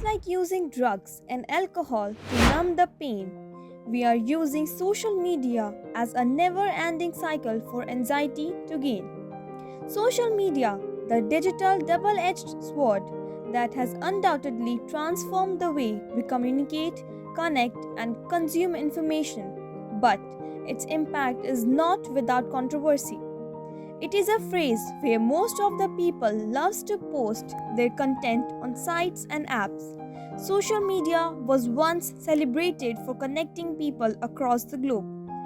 Just like using drugs and alcohol to numb the pain, we are using social media as a never ending cycle for anxiety to gain. Social media, the digital double edged sword that has undoubtedly transformed the way we communicate, connect, and consume information. But its impact is not without controversy. It is a phrase where most of the people loves to post their content on sites and apps. Social media was once celebrated for connecting people across the globe.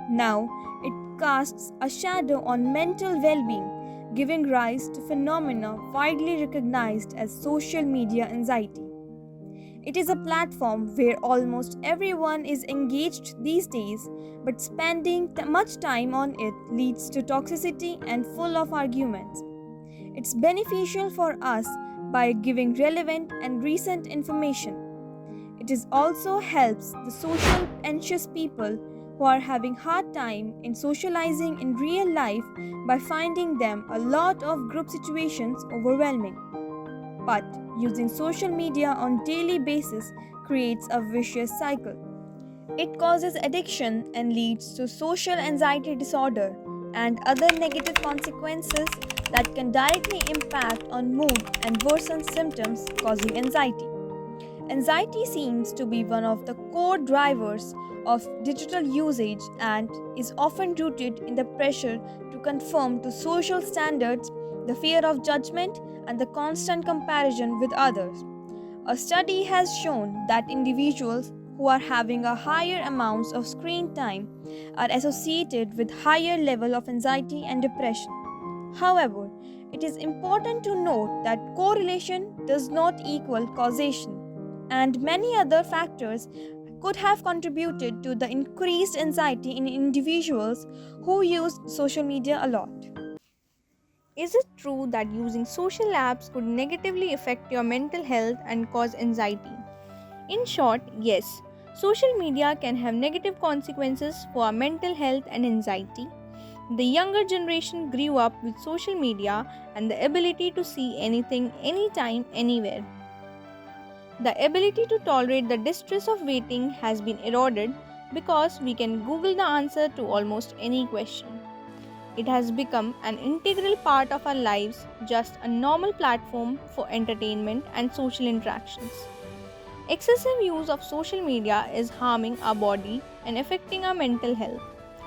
Now, it casts a shadow on mental well-being, giving rise to phenomena widely recognized as social media anxiety. It is a platform where almost everyone is engaged these days, but spending much time on it leads to toxicity and full of arguments. It's beneficial for us by giving relevant and recent information. It is also helps the social anxious people who are having hard time in socializing in real life by finding them a lot of group situations overwhelming. But using social media on daily basis creates a vicious cycle. It causes addiction and leads to social anxiety disorder and other negative consequences that can directly impact on mood and worsen symptoms causing anxiety. Anxiety seems to be one of the core drivers of digital usage and is often rooted in the pressure to conform to social standards, the fear of judgment, and the constant comparison with others. A study has shown that individuals who are having a higher amounts of screen time are associated with higher level of anxiety and depression. However, it is important to note that correlation does not equal causation, and many other factors could have contributed to the increased anxiety in individuals who use social media a lot. Is it true that using social apps could negatively affect your mental health and cause anxiety? In short, yes. Social media can have negative consequences for our mental health and anxiety. The younger generation grew up with social media and the ability to see anything, anytime, anywhere. The ability to tolerate the distress of waiting has been eroded because we can Google the answer to almost any question. It has become an integral part of our lives, just a normal platform for entertainment and social interactions. Excessive use of social media is harming our body and affecting our mental health,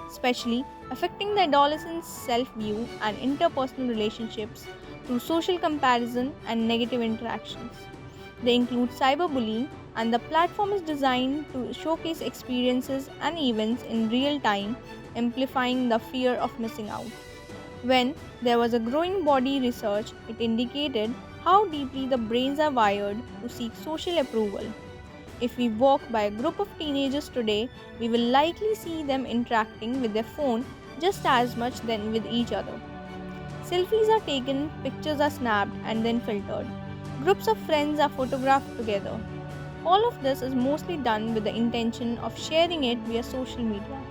especially affecting the adolescent's self view and interpersonal relationships through social comparison and negative interactions. They include cyberbullying, and the platform is designed to showcase experiences and events in real time, amplifying the fear of missing out. When there was a growing body research, it indicated how deeply the brains are wired to seek social approval. If we walk by a group of teenagers today, we will likely see them interacting with their phone just as much than with each other. Selfies are taken, pictures are snapped and then filtered. Groups of friends are photographed together. All of this is mostly done with the intention of sharing it via social media.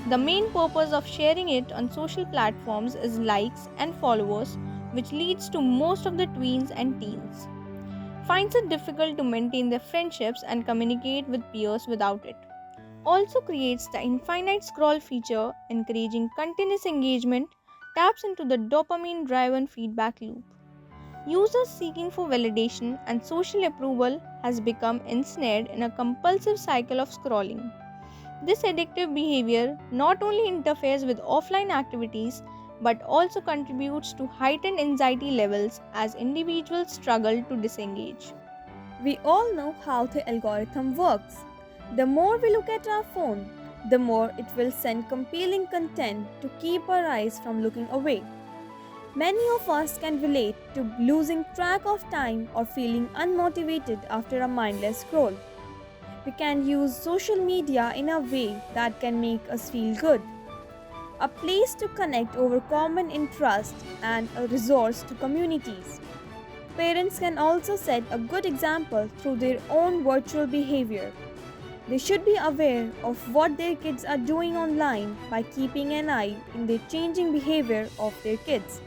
The main purpose of sharing it on social platforms is likes and followers, which leads to most of the tweens and teens finds it difficult to maintain their friendships and communicate with peers without it. Also creates the infinite scroll feature, encouraging continuous engagement, taps into the dopamine driven feedback loop. Users seeking for validation and social approval has become ensnared in a compulsive cycle of scrolling. This addictive behavior not only interferes with offline activities but also contributes to heightened anxiety levels as individuals struggle to disengage. We all know how the algorithm works. The more we look at our phone, the more it will send compelling content to keep our eyes from looking away. Many of us can relate to losing track of time or feeling unmotivated after a mindless scroll. We can use social media in a way that can make us feel good, a place to connect over common interest, and a resource to communities. Parents can also set a good example through their own virtual behavior. They should be aware of what their kids are doing online by keeping an eye in the changing behavior of their kids.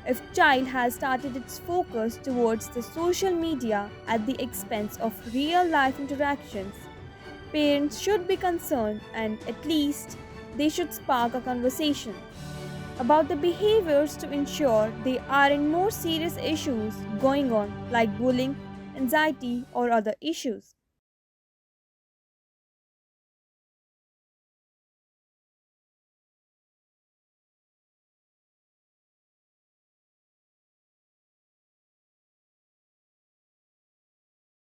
If child has started its focus towards the social media at the expense of real life interactions, parents should be concerned and at least they should spark a conversation about the behaviors to ensure they aren't more serious issues going on like bullying, anxiety, or other issues.